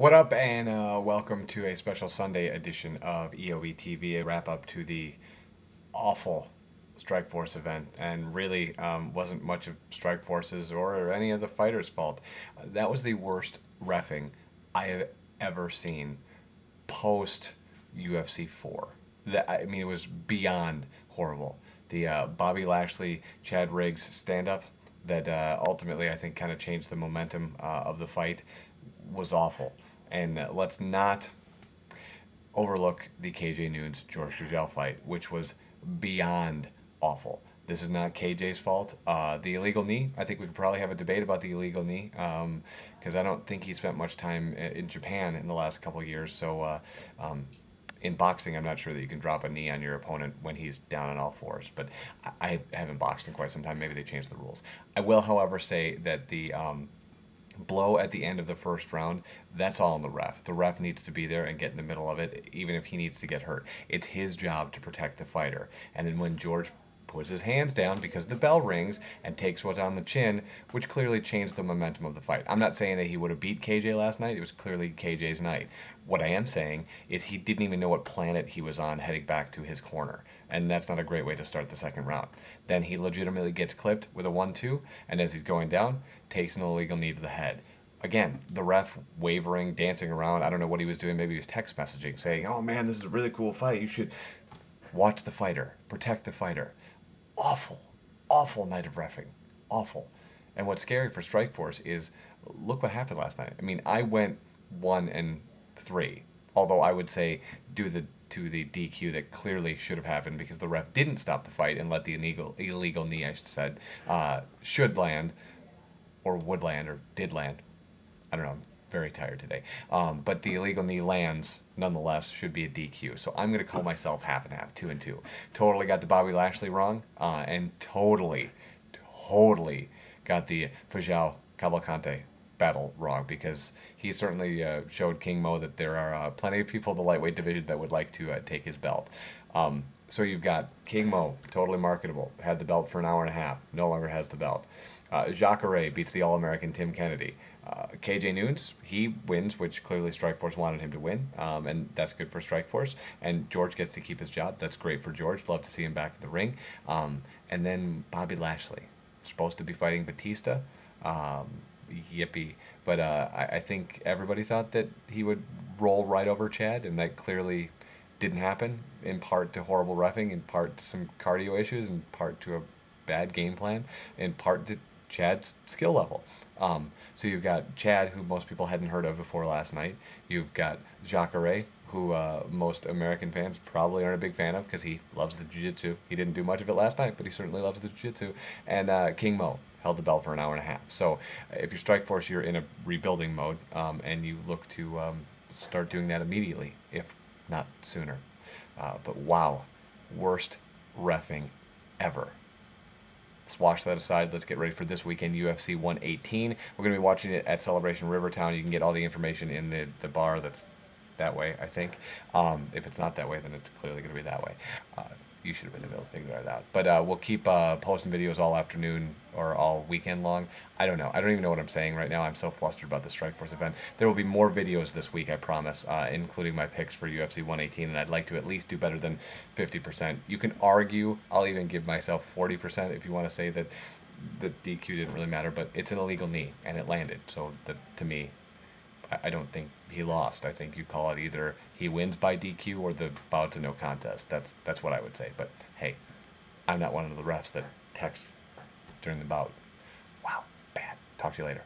What up, and welcome to a special Sunday edition of EOE TV, a wrap up to the awful Strikeforce event, and really wasn't much of Strikeforce's or any of the fighters' fault. That was the worst reffing I have ever seen post UFC 4. I mean, it was beyond horrible. The Bobby Lashley, Chad Riggs stand up that ultimately I think kind of changed the momentum of the fight was awful. And let's not overlook the KJ Noons George Gurgel fight, which was beyond awful. This is not KJ's fault. The illegal knee, I think we could probably have a debate about the illegal knee because I don't think he spent much time in Japan in the last couple of years. So in boxing, I'm not sure that you can drop a knee on your opponent when he's down on all fours. But I haven't boxed in quite some time. Maybe they changed the rules. I will, however, say that the blow at the end of the first round, that's all on the ref. The ref needs to be there and get in the middle of it, even if he needs to get hurt. It's his job to protect the fighter. And then when George puts his hands down because the bell rings and takes what's on the chin, which clearly changed the momentum of the fight. I'm not saying that he would have beat KJ last night. It was clearly KJ's night. What I am saying is he didn't even know what planet he was on heading back to his corner. And that's not a great way to start the second round. Then he legitimately gets clipped with a 1-2, and as he's going down, takes an illegal knee to the head. Again, the ref wavering, dancing around. I don't know what he was doing. Maybe he was text messaging, saying, "Oh man, this is a really cool fight. You should watch the fighter, protect the fighter." Awful, awful night of reffing. Awful. And what's scary for Strikeforce is, look what happened last night. I mean, I went 1-3, although I would say due to the DQ that clearly should have happened because the ref didn't stop the fight and let the illegal knee, I said, should land, or would land, or did land. I don't know. I'm very tired today. But the illegal knee lands, nonetheless, should be a DQ. So I'm going to call myself half and half, 2-2. Totally got the Bobby Lashley wrong, and totally got the Fajal Cavalcante battle wrong, because he certainly showed King Mo that there are plenty of people in the lightweight division that would like to take his belt. So you've got King Mo, totally marketable, had the belt for an hour and a half, no longer has the belt. Jacare beats the All-American Tim Kennedy. KJ Noons, he wins, which clearly Strikeforce wanted him to win, and that's good for Strikeforce. And George gets to keep his job. That's great for George. Love to see him back in the ring. And then Bobby Lashley, supposed to be fighting Batista. Yippee. But I think everybody thought that he would roll right over Chad, and that clearly didn't happen, in part to horrible reffing, in part to some cardio issues, in part to a bad game plan, in part to Chad's skill level. So you've got Chad, who most people hadn't heard of before last night. You've got Jacare, who most American fans probably aren't a big fan of because he loves the jiu-jitsu. He didn't do much of it last night, but he certainly loves the jiu-jitsu. And King Mo held the belt for an hour and a half. So if you're Strikeforce, you're in a rebuilding mode, and you look to start doing that immediately, if not sooner. But wow, worst reffing ever. Let's wash that aside. Let's get ready for this weekend, UFC 118. We're going to be watching it at Celebration Rivertown. You can get all the information in the bar that's that way, I think. If it's not that way, then it's clearly going to be that way. You should have been able to figure that out. But we'll keep posting videos all afternoon or all weekend long. I don't know. I don't even know what I'm saying right now. I'm so flustered about the Strikeforce event. There will be more videos this week, I promise, including my picks for UFC 118, and I'd like to at least do better than 50%. You can argue. I'll even give myself 40% if you want to say that the DQ didn't really matter, but it's an illegal knee, and it landed. So to me, I don't think he lost. I think you call it either he wins by DQ or the bout's a no contest. That's what I would say. But hey, I'm not one of the refs that texts during the bout. Wow, bad. Talk to you later.